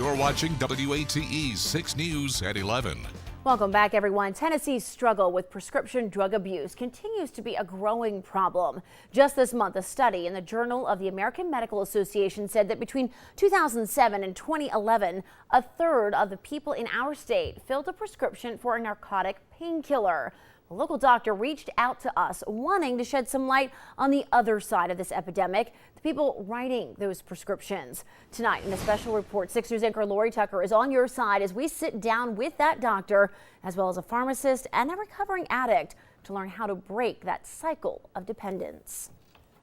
You're watching WATE 6 News at 11. Welcome back, everyone. Tennessee's struggle with prescription drug abuse continues to be a growing problem. Just this month, a study in the Journal of the American Medical Association said that between 2007 and 2011, a third of the people in our state filled a prescription for a narcotic painkiller. A local doctor reached out to us wanting to shed some light on the other side of this epidemic, the people writing those prescriptions. Tonight, in a special report, 6 News anchor Lori Tucker is on your side as we sit down with that doctor, as well as a pharmacist and a recovering addict, to learn how to break that cycle of dependence.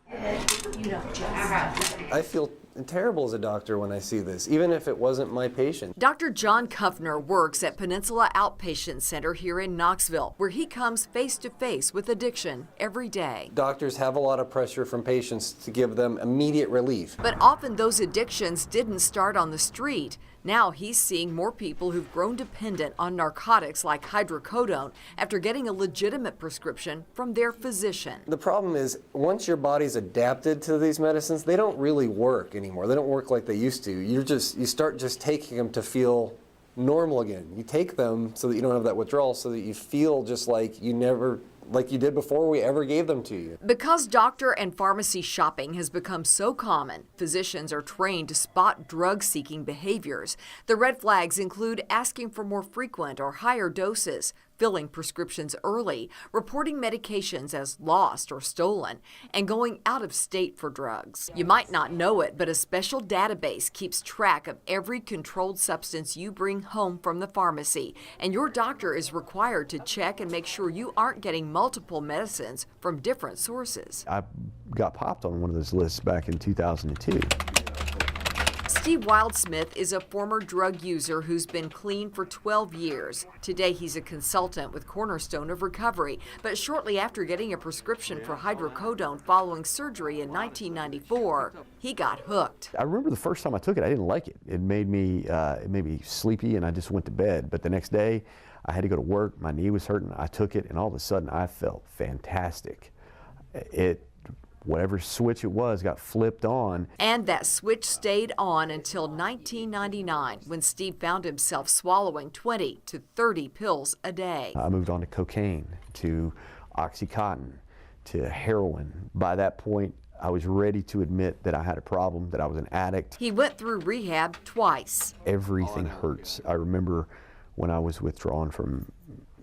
I feel terrible as a doctor when I see this, even if it wasn't my patient. Dr. John Kuffner works at Peninsula Outpatient Center here in Knoxville, where he comes face to face with addiction every day. Doctors have a lot of pressure from patients to give them immediate relief. But often those addictions didn't start on the street. Now he's seeing more people who've grown dependent on narcotics like hydrocodone after getting a legitimate prescription from their physician. The problem is, once your body's adapted to these medicines, they don't really work anymore. They don't work like they used to. You start just taking them to feel normal again. You take them so that you don't have that withdrawal, so that you feel just like you did before we ever gave them to you. Because doctor and pharmacy shopping has become so common, physicians are trained to spot drug-seeking behaviors. The red flags include asking for more frequent or higher doses, filling prescriptions early, reporting medications as lost or stolen, and going out of state for drugs. You might not know it, but a special database keeps track of every controlled substance you bring home from the pharmacy, and your doctor is required to check and make sure you aren't getting multiple medicines from different sources. I got popped on one of those lists back in 2002. Steve Wildsmith is a former drug user who's been clean for 12 years. Today he's a consultant with Cornerstone of Recovery, but shortly after getting a prescription for hydrocodone following surgery in 1994, he got hooked. I remember the first time I took it, I didn't like it. It made me sleepy and I just went to bed. But the next day I had to go to work, my knee was hurting, I took it, and all of a sudden I felt fantastic. Whatever switch it was got flipped on. And that switch stayed on until 1999, when Steve found himself swallowing 20 to 30 pills a day. I moved on to cocaine, to Oxycontin, to heroin. By that point, I was ready to admit that I had a problem, that I was an addict. He went through rehab twice. Everything hurts. I remember when I was withdrawn from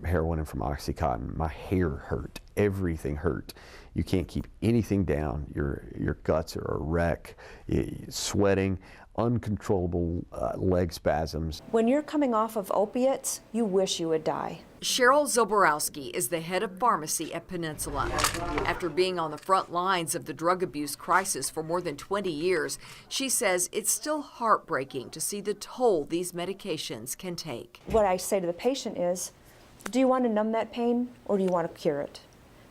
heroin and from Oxycontin, my hair hurt. Everything hurt. You can't keep anything down. Your guts are a wreck. Sweating, uncontrollable leg spasms. When you're coming off of opiates, you wish you would die. Cheryl Zoborowski is the head of pharmacy at Peninsula. After being on the front lines of the drug abuse crisis for more than 20 years, she says it's still heartbreaking to see the toll these medications can take. What I say to the patient is, do you want to numb that pain or do you want to cure it?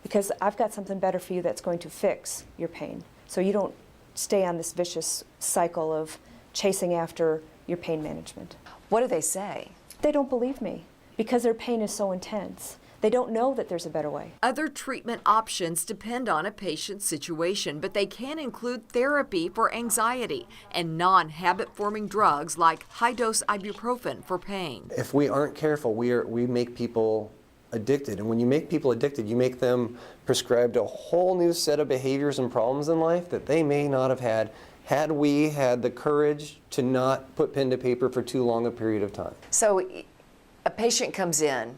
Because I've got something better for you that's going to fix your pain, so you don't stay on this vicious cycle of chasing after your pain management. What do they say? They don't believe me because their pain is so intense. They don't know that there's a better way. Other treatment options depend on a patient's situation, but they can include therapy for anxiety and non-habit-forming drugs like high-dose ibuprofen for pain. If we aren't careful, we make people addicted, and when you make people addicted, you make them prescribed a whole new set of behaviors and problems in life that they may not have had we had the courage to not put pen to paper for too long a period of time. So a patient comes in,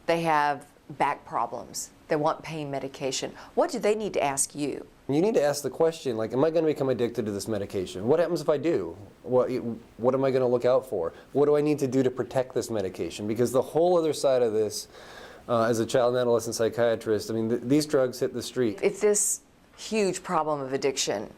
they have back problems, they want pain medication. What do they need to ask you? You need to ask the question, like, am I going to become addicted to this medication? What happens if I do? What am I going to look out for? What do I need to do to protect this medication? Because the whole other side of this, as a child and adolescent psychiatrist, I mean, these drugs hit the street. If this huge problem of addiction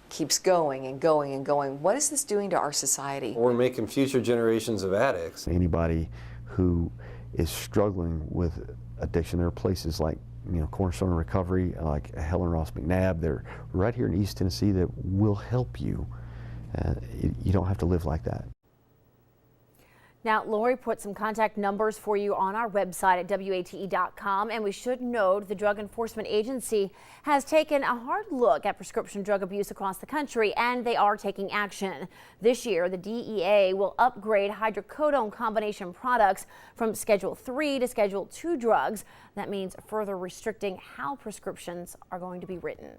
keeps going and going and going, what is this doing to our society? We're making future generations of addicts. Anybody who is struggling with addiction, there are places like Cornerstone of Recovery, like Helen Ross McNabb. They're right here in East Tennessee that will help you. You don't have to live like that. Now, Lori put some contact numbers for you on our website at WATE.com, and we should note the Drug Enforcement Agency has taken a hard look at prescription drug abuse across the country, and they are taking action. This year, the DEA will upgrade hydrocodone combination products from Schedule 3 to Schedule 2 drugs. That means further restricting how prescriptions are going to be written.